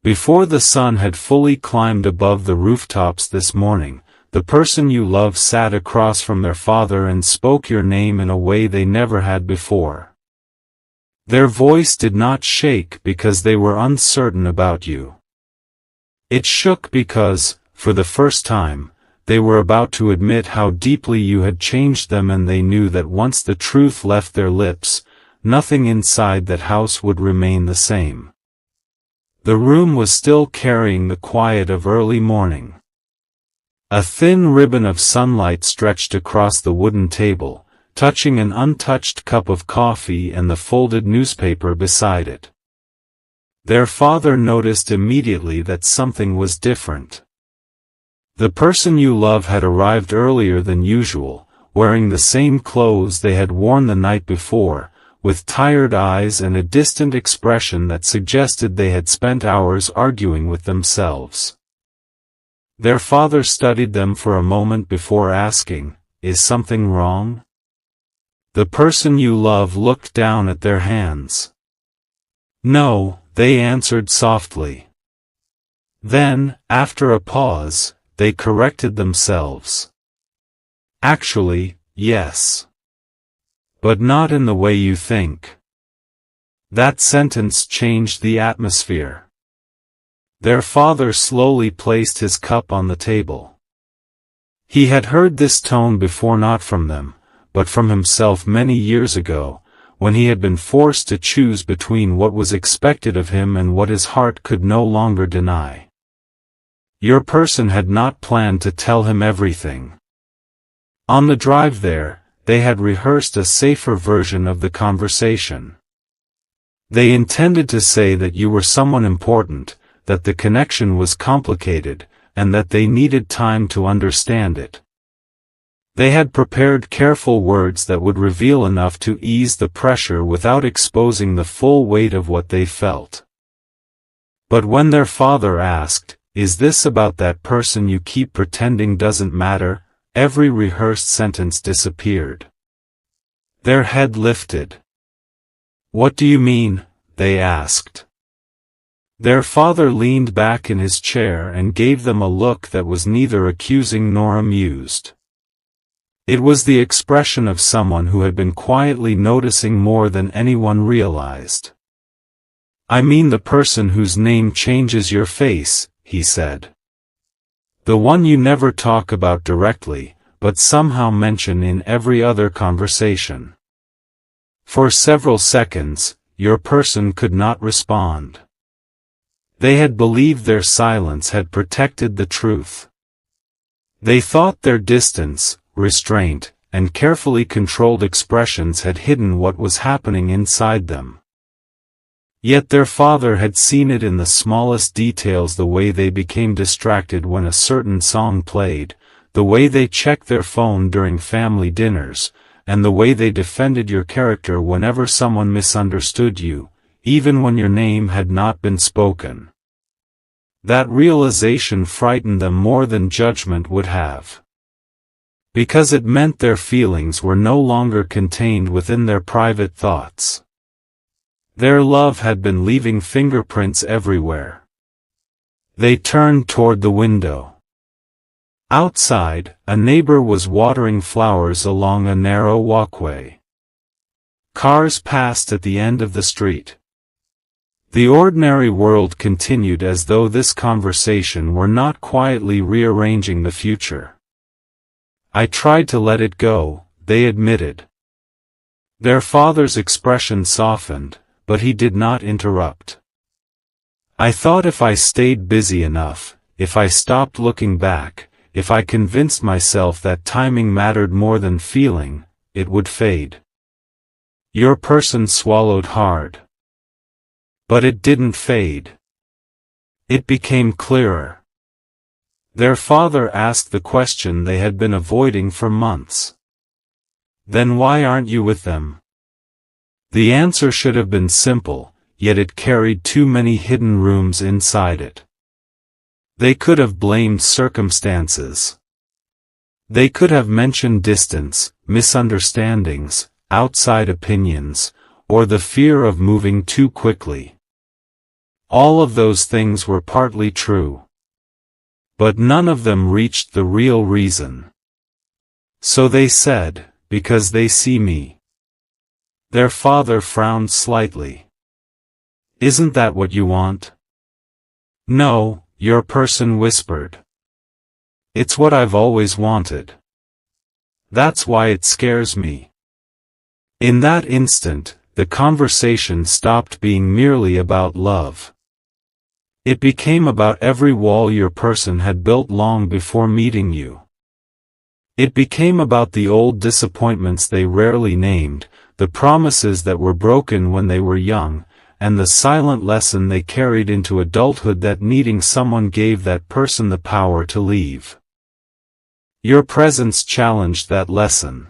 Before the sun had fully climbed above the rooftops this morning, the person you love sat across from their father and spoke your name in a way they never had before. Their voice did not shake because they were uncertain about you. It shook because, for the first time, they were about to admit how deeply you had changed them, and they knew that once the truth left their lips, nothing inside that house would remain the same. The room was still carrying the quiet of early morning. A thin ribbon of sunlight stretched across the wooden table, touching an untouched cup of coffee and the folded newspaper beside it. Their father noticed immediately that something was different. The person you love had arrived earlier than usual, wearing the same clothes they had worn the night before, with tired eyes and a distant expression that suggested they had spent hours arguing with themselves. Their father studied them for a moment before asking, "Is something wrong?" The person you love looked down at their hands. "No," they answered softly. Then, after a pause, they corrected themselves. "Actually, yes. But not in the way you think." That sentence changed the atmosphere. Their father slowly placed his cup on the table. He had heard this tone before, not from them, but from himself many years ago, when he had been forced to choose between what was expected of him and what his heart could no longer deny. Your person had not planned to tell him everything. On the drive there, they had rehearsed a safer version of the conversation. They intended to say that you were someone important, that the connection was complicated, and that they needed time to understand it. They had prepared careful words that would reveal enough to ease the pressure without exposing the full weight of what they felt. But when their father asked, "Is this about that person you keep pretending doesn't matter?" every rehearsed sentence disappeared. Their head lifted. "What do you mean?" they asked. Their father leaned back in his chair and gave them a look that was neither accusing nor amused. It was the expression of someone who had been quietly noticing more than anyone realized. "I mean the person whose name changes your face," he said. "The one you never talk about directly, but somehow mention in every other conversation." For several seconds, your person could not respond. They had believed their silence had protected the truth. They thought their distance, restraint, and carefully controlled expressions had hidden what was happening inside them. Yet their father had seen it in the smallest details: the way they became distracted when a certain song played, the way they checked their phone during family dinners, and the way they defended your character whenever someone misunderstood you, even when your name had not been spoken. That realization frightened them more than judgment would have. Because it meant their feelings were no longer contained within their private thoughts. Their love had been leaving fingerprints everywhere. They turned toward the window. Outside, a neighbor was watering flowers along a narrow walkway. Cars passed at the end of the street. The ordinary world continued as though this conversation were not quietly rearranging the future. "I tried to let it go," they admitted. Their father's expression softened, but he did not interrupt. "I thought if I stayed busy enough, if I stopped looking back, if I convinced myself that timing mattered more than feeling, it would fade." Your person swallowed hard. But it didn't fade. It became clearer. Their father asked the question they had been avoiding for months. "Then why aren't you with them?" The answer should have been simple, yet it carried too many hidden rooms inside it. They could have blamed circumstances. They could have mentioned distance, misunderstandings, outside opinions, or the fear of moving too quickly. All of those things were partly true. But none of them reached the real reason. So they said, because they see me. Their father frowned slightly. Isn't that what you want? No, your person whispered. It's what I've always wanted. That's why it scares me. In that instant, the conversation stopped being merely about love. It became about every wall your person had built long before meeting you. It became about the old disappointments they rarely named, the promises that were broken when they were young, and the silent lesson they carried into adulthood that needing someone gave that person the power to leave. Your presence challenged that lesson.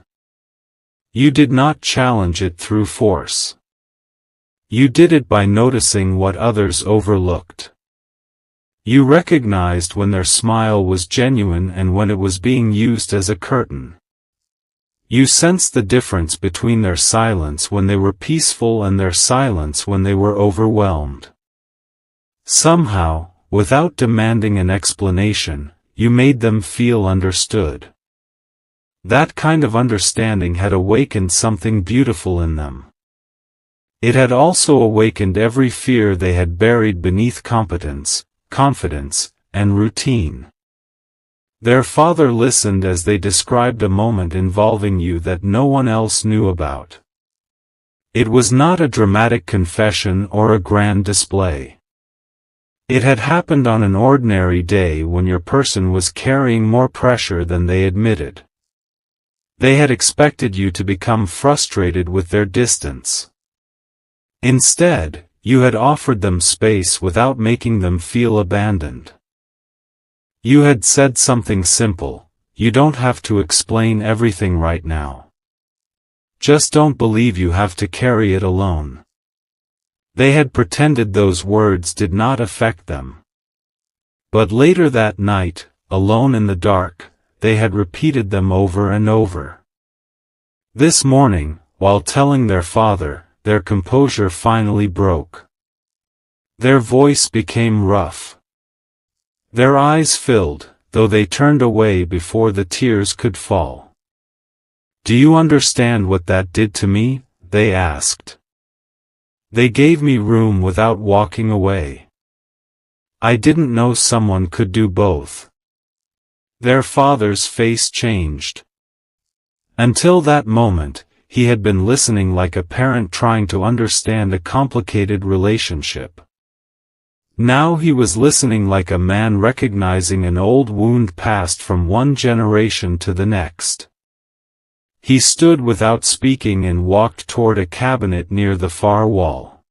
You did not challenge it through force. You did it by noticing what others overlooked. You recognized when their smile was genuine and when it was being used as a curtain. You sensed the difference between their silence when they were peaceful and their silence when they were overwhelmed. Somehow, without demanding an explanation, you made them feel understood. That kind of understanding had awakened something beautiful in them. It had also awakened every fear they had buried beneath competence, confidence, and routine. Their father listened as they described a moment involving you that no one else knew about. It was not a dramatic confession or a grand display. It had happened on an ordinary day when your person was carrying more pressure than they admitted. They had expected you to become frustrated with their distance. Instead, you had offered them space without making them feel abandoned. You had said something simple: you don't have to explain everything right now. Just don't believe you have to carry it alone. They had pretended those words did not affect them. But later that night, alone in the dark, they had repeated them over and over. This morning, while telling their father, their composure finally broke. Their voice became rough. Their eyes filled, though they turned away before the tears could fall. "Do you understand what that did to me?" they asked. "They gave me room without walking away. I didn't know someone could do both." Their father's face changed. Until that moment, he had been listening like a parent trying to understand a complicated relationship. Now he was listening like a man recognizing an old wound passed from one generation to the next. He stood without speaking and walked toward a cabinet near the far wall.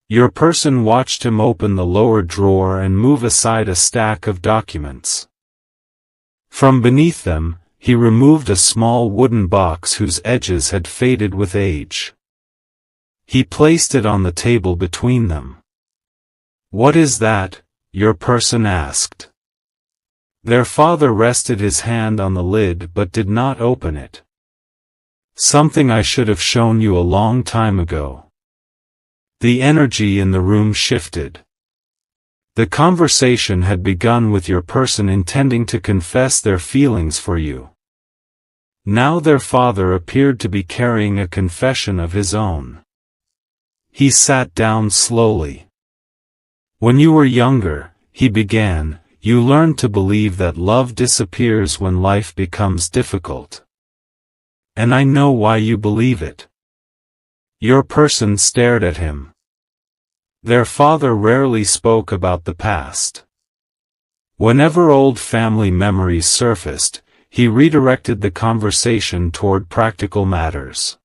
Your person watched him open the lower drawer and move aside a stack of documents. From beneath them, he removed a small wooden box whose edges had faded with age. He placed it on the table between them. "What is that?" your person asked. Their father rested his hand on the lid but did not open it. "Something I should have shown you a long time ago." The energy in the room shifted. The conversation had begun with your person intending to confess their feelings for you. Now their father appeared to be carrying a confession of his own. He sat down slowly. "When you were younger," he began, "you learned to believe that love disappears when life becomes difficult. And I know why you believe it." Your person stared at him. Their father rarely spoke about the past. Whenever old family memories surfaced, he redirected the conversation toward practical matters.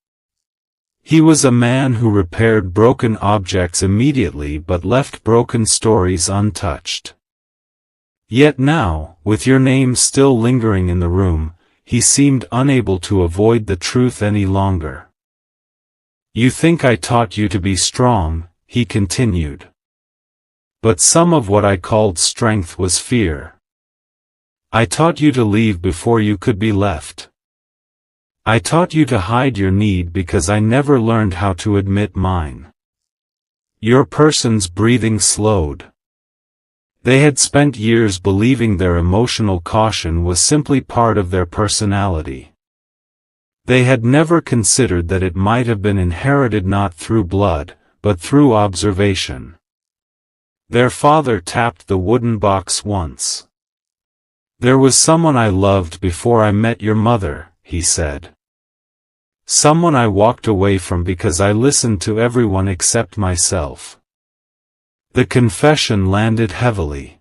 He was a man who repaired broken objects immediately but left broken stories untouched. Yet now, with your name still lingering in the room, he seemed unable to avoid the truth any longer. "You think I taught you to be strong," he continued. "But some of what I called strength was fear. I taught you to leave before you could be left. I taught you to hide your need because I never learned how to admit mine. Your person's breathing slowed. They had spent years believing their emotional caution was simply part of their personality. They had never considered that it might have been inherited not through blood, but through observation. Their father tapped the wooden box once. "There was someone I loved before I met your mother," he said. "Someone I walked away from because I listened to everyone except myself." The confession landed heavily.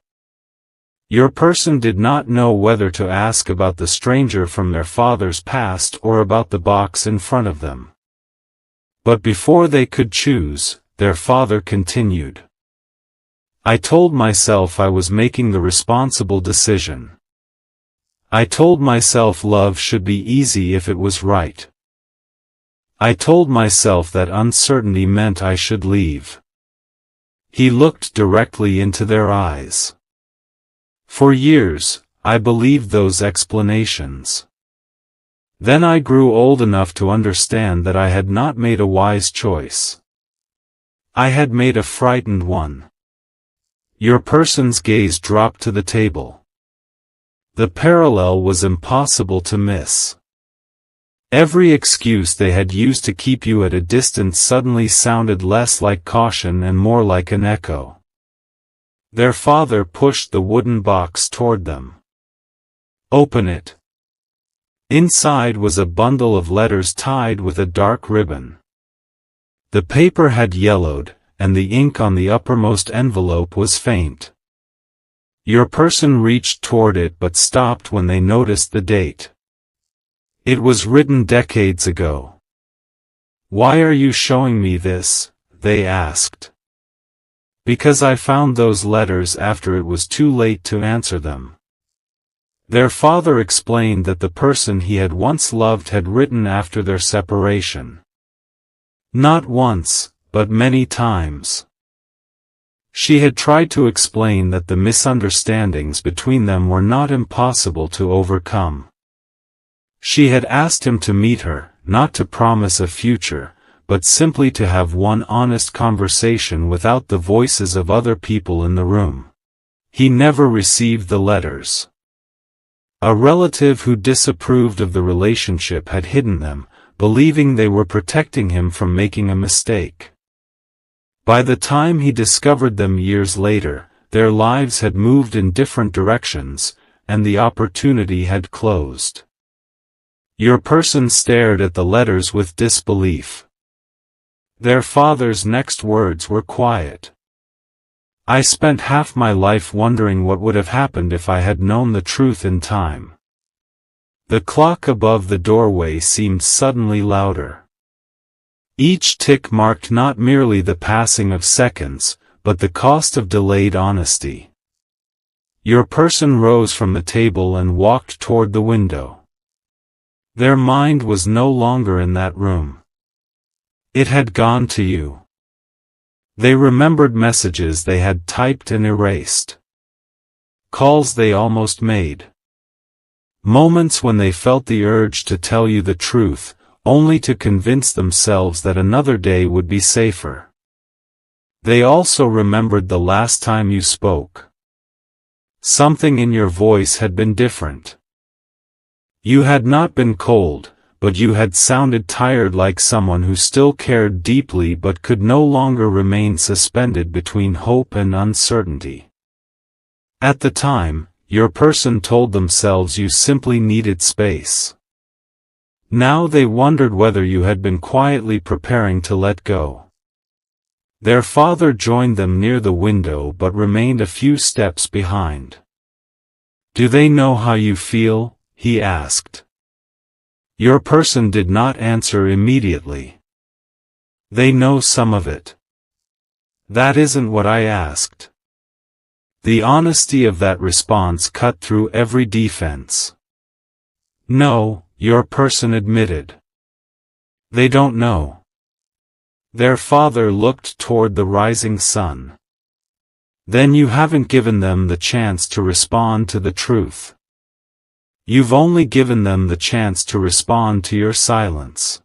Your person did not know whether to ask about the stranger from their father's past or about the box in front of them. But before they could choose, their father continued. "I told myself I was making the responsible decision. I told myself love should be easy if it was right. I told myself that uncertainty meant I should leave." He looked directly into their eyes. "For years, I believed those explanations. Then I grew old enough to understand that I had not made a wise choice. I had made a frightened one." Your person's gaze dropped to the table. The parallel was impossible to miss. Every excuse they had used to keep you at a distance suddenly sounded less like caution and more like an echo. Their father pushed the wooden box toward them. "Open it." Inside was a bundle of letters tied with a dark ribbon. The paper had yellowed, and the ink on the uppermost envelope was faint. Your person reached toward it but stopped when they noticed the date. It was written decades ago. "Why are you showing me this?" they asked. "Because I found those letters after it was too late to answer them." Their father explained that the person he had once loved had written after their separation. Not once, but many times. She had tried to explain that the misunderstandings between them were not impossible to overcome. She had asked him to meet her, not to promise a future, but simply to have one honest conversation without the voices of other people in the room. He never received the letters. A relative who disapproved of the relationship had hidden them, believing they were protecting him from making a mistake. By the time he discovered them years later, their lives had moved in different directions, and the opportunity had closed. Your person stared at the letters with disbelief. Their father's next words were quiet. "I spent half my life wondering what would have happened if I had known the truth in time." The clock above the doorway seemed suddenly louder. Each tick marked not merely the passing of seconds, but the cost of delayed honesty. Your person rose from the table and walked toward the window. Their mind was no longer in that room. It had gone to you. They remembered messages they had typed and erased. Calls they almost made. Moments when they felt the urge to tell you the truth, only to convince themselves that another day would be safer. They also remembered the last time you spoke. Something in your voice had been different. You had not been cold, but you had sounded tired, like someone who still cared deeply but could no longer remain suspended between hope and uncertainty. At the time, your person told themselves you simply needed space. Now they wondered whether you had been quietly preparing to let go. Their father joined them near the window but remained a few steps behind. "Do they know how you feel?" he asked. Your person did not answer immediately. "They know some of it." "That isn't what I asked." The honesty of that response cut through every defense. "No," your person admitted. "They don't know." Their father looked toward the rising sun. "Then you haven't given them the chance to respond to the truth. You've only given them the chance to respond to your silence."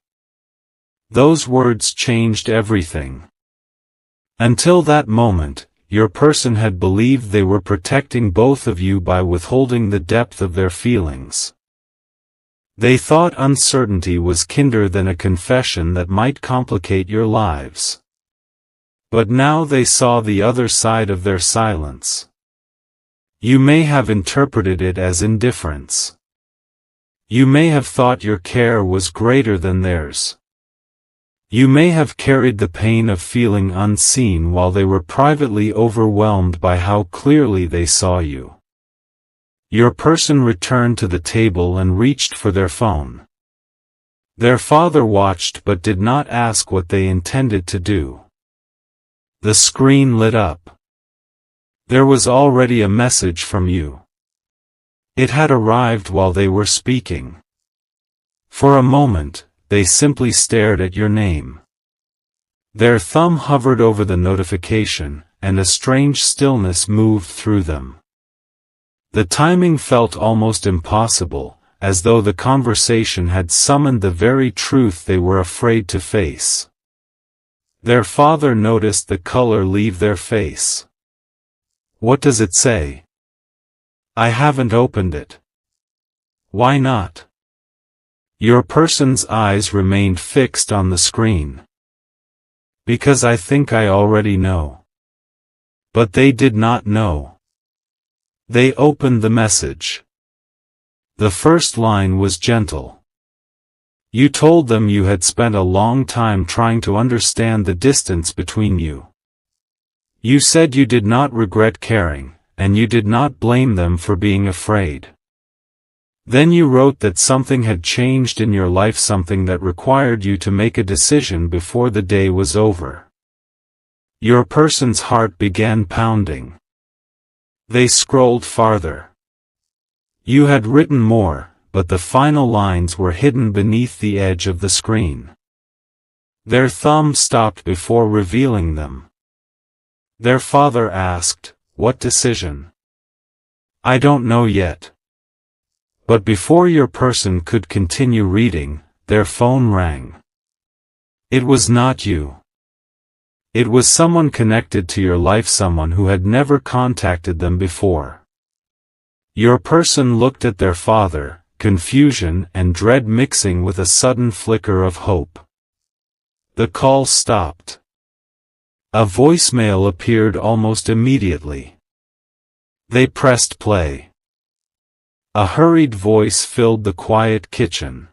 Those words changed everything. Until that moment, your person had believed they were protecting both of you by withholding the depth of their feelings. They thought uncertainty was kinder than a confession that might complicate your lives. But now they saw the other side of their silence. You may have interpreted it as indifference. You may have thought your care was greater than theirs. You may have carried the pain of feeling unseen while they were privately overwhelmed by how clearly they saw you. Your person returned to the table and reached for their phone. Their father watched but did not ask what they intended to do. The screen lit up. There was already a message from you. It had arrived while they were speaking. For a moment, they simply stared at your name. Their thumb hovered over the notification, and a strange stillness moved through them. The timing felt almost impossible, as though the conversation had summoned the very truth they were afraid to face. Their father noticed the color leave their face. "What does it say?" "I haven't opened it." "Why not?" Your person's eyes remained fixed on the screen. "Because I think I already know." But they did not know. They opened the message. The first line was gentle. You told them you had spent a long time trying to understand the distance between you. You said you did not regret caring, and you did not blame them for being afraid. Then you wrote that something had changed in your life, something that required you to make a decision before the day was over. Your person's heart began pounding. They scrolled farther. You had written more, but the final lines were hidden beneath the edge of the screen. Their thumb stopped before revealing them. Their father asked, "What decision?" "I don't know yet." But before your person could continue reading, their phone rang. It was not you. It was someone connected to your life, someone who had never contacted them before. Your person looked at their father, confusion and dread mixing with a sudden flicker of hope. The call stopped. A voicemail appeared almost immediately. They pressed play. A hurried voice filled the quiet kitchen.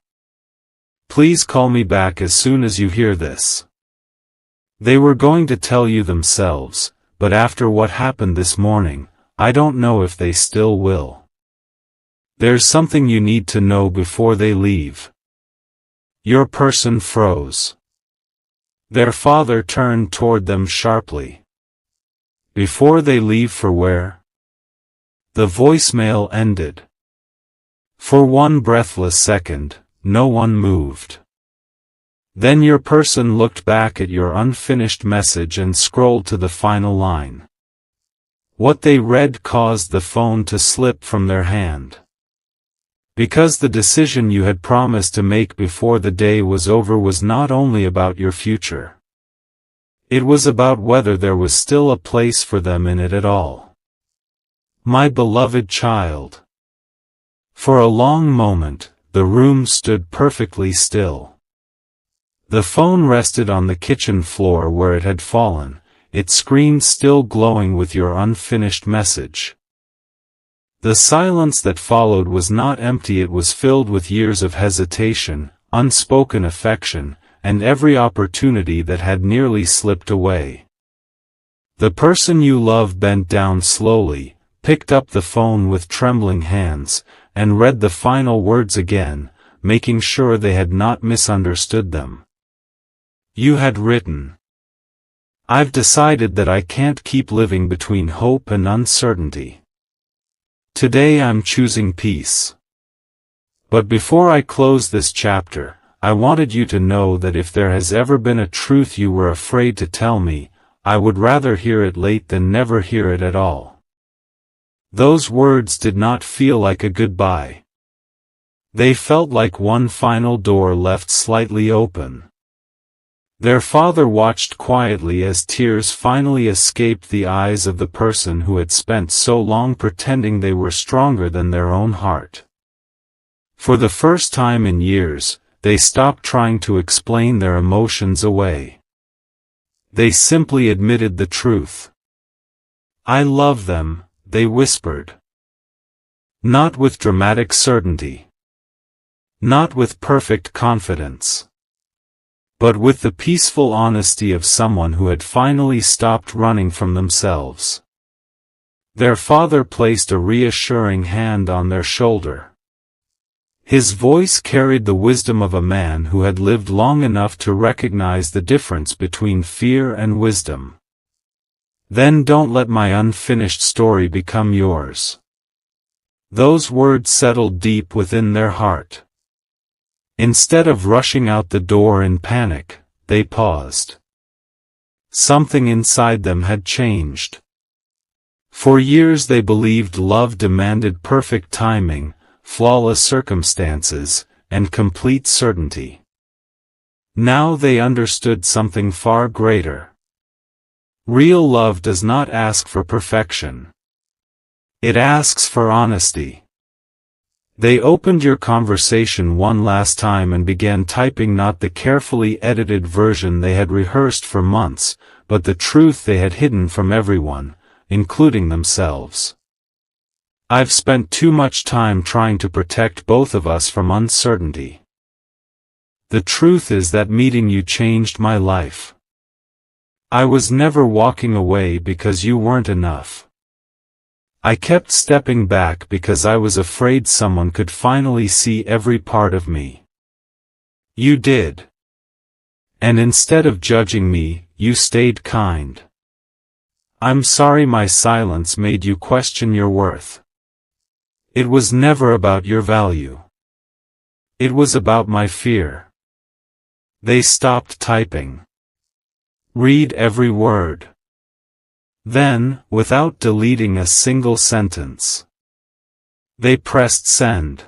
"Please call me back as soon as you hear this." They were going to tell you themselves, but after what happened this morning, I don't know if they still will. There's something you need to know before they leave. Your person froze. Their father turned toward them sharply. "Before they leave, for where?" The voicemail ended. For one breathless second, no one moved. Then your person looked back at your unfinished message and scrolled to the final line. What they read caused the phone to slip from their hand. Because the decision you had promised to make before the day was over was not only about your future. It was about whether there was still a place for them in it at all. My beloved child. For a long moment, the room stood perfectly still. The phone rested on the kitchen floor where it had fallen, its screen still glowing with your unfinished message. The silence that followed was not empty, it was filled with years of hesitation, unspoken affection, and every opportunity that had nearly slipped away. The person you love bent down slowly, picked up the phone with trembling hands, and read the final words again, making sure they had not misunderstood them. You had written, "I've decided that I can't keep living between hope and uncertainty. Today I'm choosing peace. But before I close this chapter, I wanted you to know that if there has ever been a truth you were afraid to tell me, I would rather hear it late than never hear it at all." Those words did not feel like a goodbye. They felt like one final door left slightly open. Their father watched quietly as tears finally escaped the eyes of the person who had spent so long pretending they were stronger than their own heart. For the first time in years, they stopped trying to explain their emotions away. They simply admitted the truth. "I love them," they whispered. Not with dramatic certainty. Not with perfect confidence. But with the peaceful honesty of someone who had finally stopped running from themselves. Their father placed a reassuring hand on their shoulder. His voice carried the wisdom of a man who had lived long enough to recognize the difference between fear and wisdom. "Then don't let my unfinished story become yours." Those words settled deep within their heart. Instead of rushing out the door in panic, they paused. Something inside them had changed. For years they believed love demanded perfect timing, flawless circumstances, and complete certainty. Now they understood something far greater. Real love does not ask for perfection. It asks for honesty. They opened your conversation one last time and began typing not the carefully edited version they had rehearsed for months, but the truth they had hidden from everyone, including themselves. "I've spent too much time trying to protect both of us from uncertainty. The truth is that meeting you changed my life. I was never walking away because you weren't enough. I kept stepping back because I was afraid someone could finally see every part of me. You did. And instead of judging me, you stayed kind. I'm sorry my silence made you question your worth. It was never about your value. It was about my fear." They stopped typing. "Read every word." Then, without deleting a single sentence, they pressed send.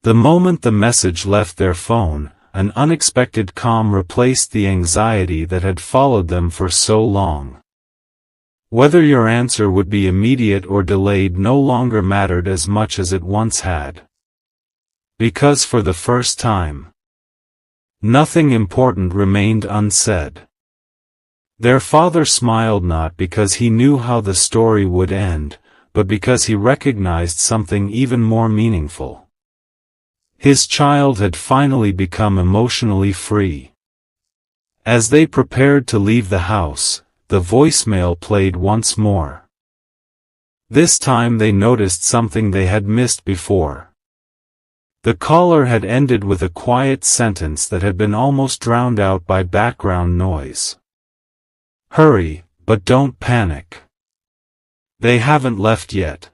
The moment the message left their phone, an unexpected calm replaced the anxiety that had followed them for so long. Whether your answer would be immediate or delayed no longer mattered as much as it once had. Because for the first time, nothing important remained unsaid. Their father smiled not because he knew how the story would end, but because he recognized something even more meaningful. His child had finally become emotionally free. As they prepared to leave the house, the voicemail played once more. This time they noticed something they had missed before. The caller had ended with a quiet sentence that had been almost drowned out by background noise. "Hurry, but don't panic. They haven't left yet."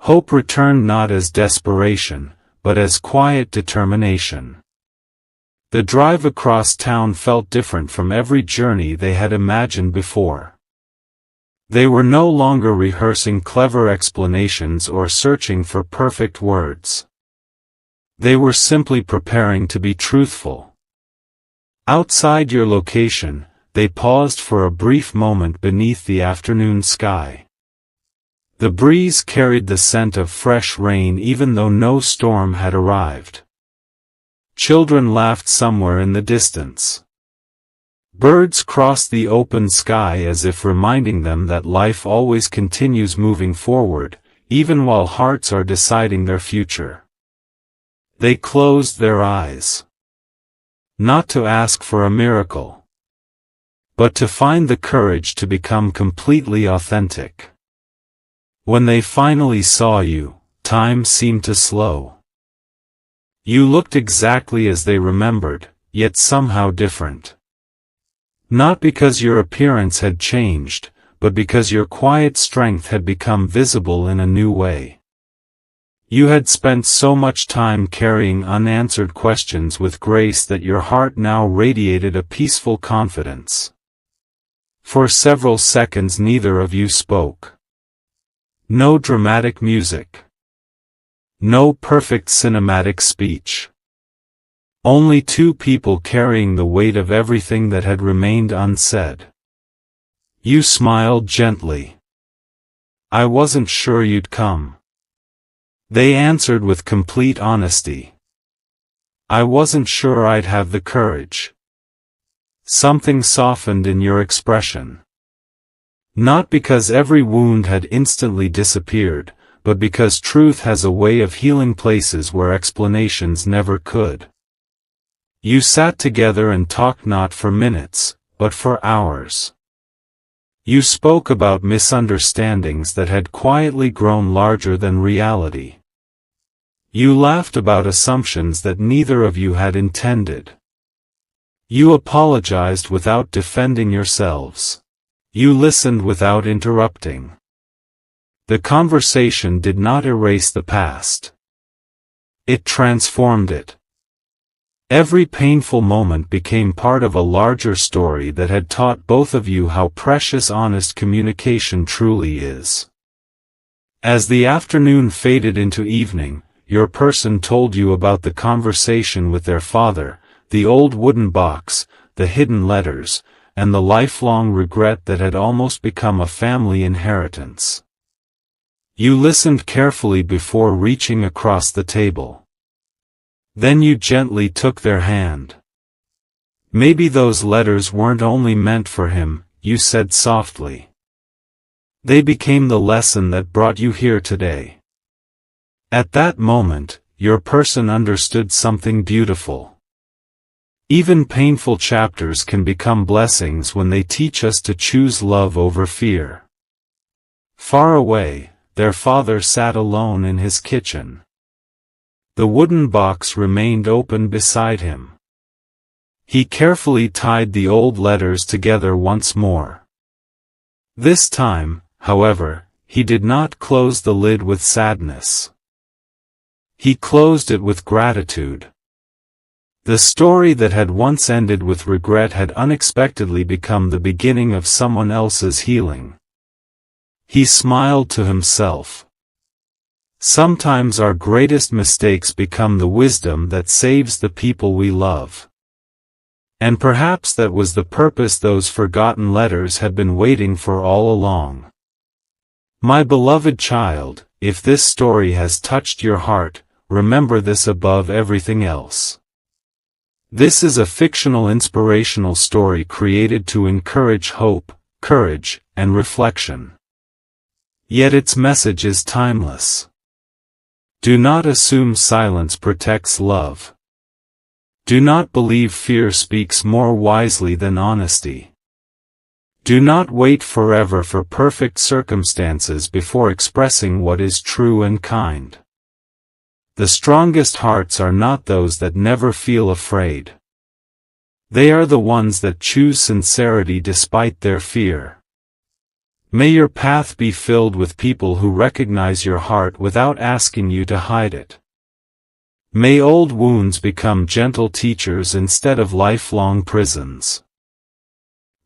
Hope returned not as desperation, but as quiet determination. The drive across town felt different from every journey they had imagined before. They were no longer rehearsing clever explanations or searching for perfect words. They were simply preparing to be truthful. Outside your location, they paused for a brief moment beneath the afternoon sky. The breeze carried the scent of fresh rain even though no storm had arrived. Children laughed somewhere in the distance. Birds crossed the open sky as if reminding them that life always continues moving forward, even while hearts are deciding their future. They closed their eyes. Not to ask for a miracle, but to find the courage to become completely authentic. When they finally saw you, time seemed to slow. You looked exactly as they remembered, yet somehow different. Not because your appearance had changed, but because your quiet strength had become visible in a new way. You had spent so much time carrying unanswered questions with grace that your heart now radiated a peaceful confidence. For several seconds neither of you spoke. No dramatic music. No perfect cinematic speech. Only two people carrying the weight of everything that had remained unsaid. You smiled gently. I wasn't sure you'd come. They answered with complete honesty. I wasn't sure I'd have the courage. Something softened in your expression. Not because every wound had instantly disappeared, but because truth has a way of healing places where explanations never could. You sat together and talked not for minutes, but for hours. You spoke about misunderstandings that had quietly grown larger than reality. You laughed about assumptions that neither of you had intended. You apologized without defending yourselves. You listened without interrupting. The conversation did not erase the past. It transformed it. Every painful moment became part of a larger story that had taught both of you how precious honest communication truly is. As the afternoon faded into evening, your person told you about the conversation with their father, the old wooden box, the hidden letters, and the lifelong regret that had almost become a family inheritance. You listened carefully before reaching across the table. Then you gently took their hand. Maybe those letters weren't only meant for him, you said softly. They became the lesson that brought you here today. At that moment, your person understood something beautiful. Even painful chapters can become blessings when they teach us to choose love over fear. Far away, their father sat alone in his kitchen. The wooden box remained open beside him. He carefully tied the old letters together once more. This time, however, he did not close the lid with sadness. He closed it with gratitude. The story that had once ended with regret had unexpectedly become the beginning of someone else's healing. He smiled to himself. Sometimes our greatest mistakes become the wisdom that saves the people we love. And perhaps that was the purpose those forgotten letters had been waiting for all along. My beloved child, if this story has touched your heart, remember this above everything else. This is a fictional inspirational story created to encourage hope, courage, and reflection. Yet its message is timeless. Do not assume silence protects love. Do not believe fear speaks more wisely than honesty. Do not wait forever for perfect circumstances before expressing what is true and kind. The strongest hearts are not those that never feel afraid. They are the ones that choose sincerity despite their fear. May your path be filled with people who recognize your heart without asking you to hide it. May old wounds become gentle teachers instead of lifelong prisons.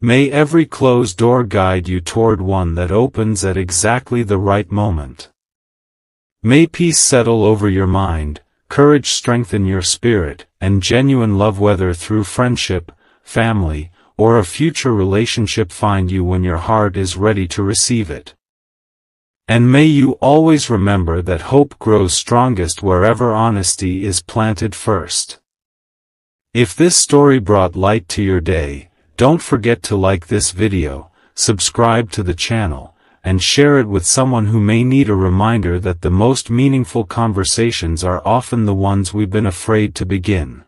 May every closed door guide you toward one that opens at exactly the right moment. May peace settle over your mind, courage strengthen your spirit, and genuine love, whether through friendship, family, or a future relationship, find you when your heart is ready to receive it. And may you always remember that hope grows strongest wherever honesty is planted first. If this story brought light to your day, don't forget to like this video, subscribe to the channel, and share it with someone who may need a reminder that the most meaningful conversations are often the ones we've been afraid to begin.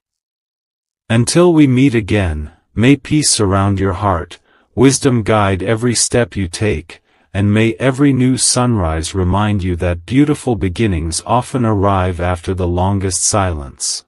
Until we meet again, may peace surround your heart, wisdom guide every step you take, and may every new sunrise remind you that beautiful beginnings often arrive after the longest silence.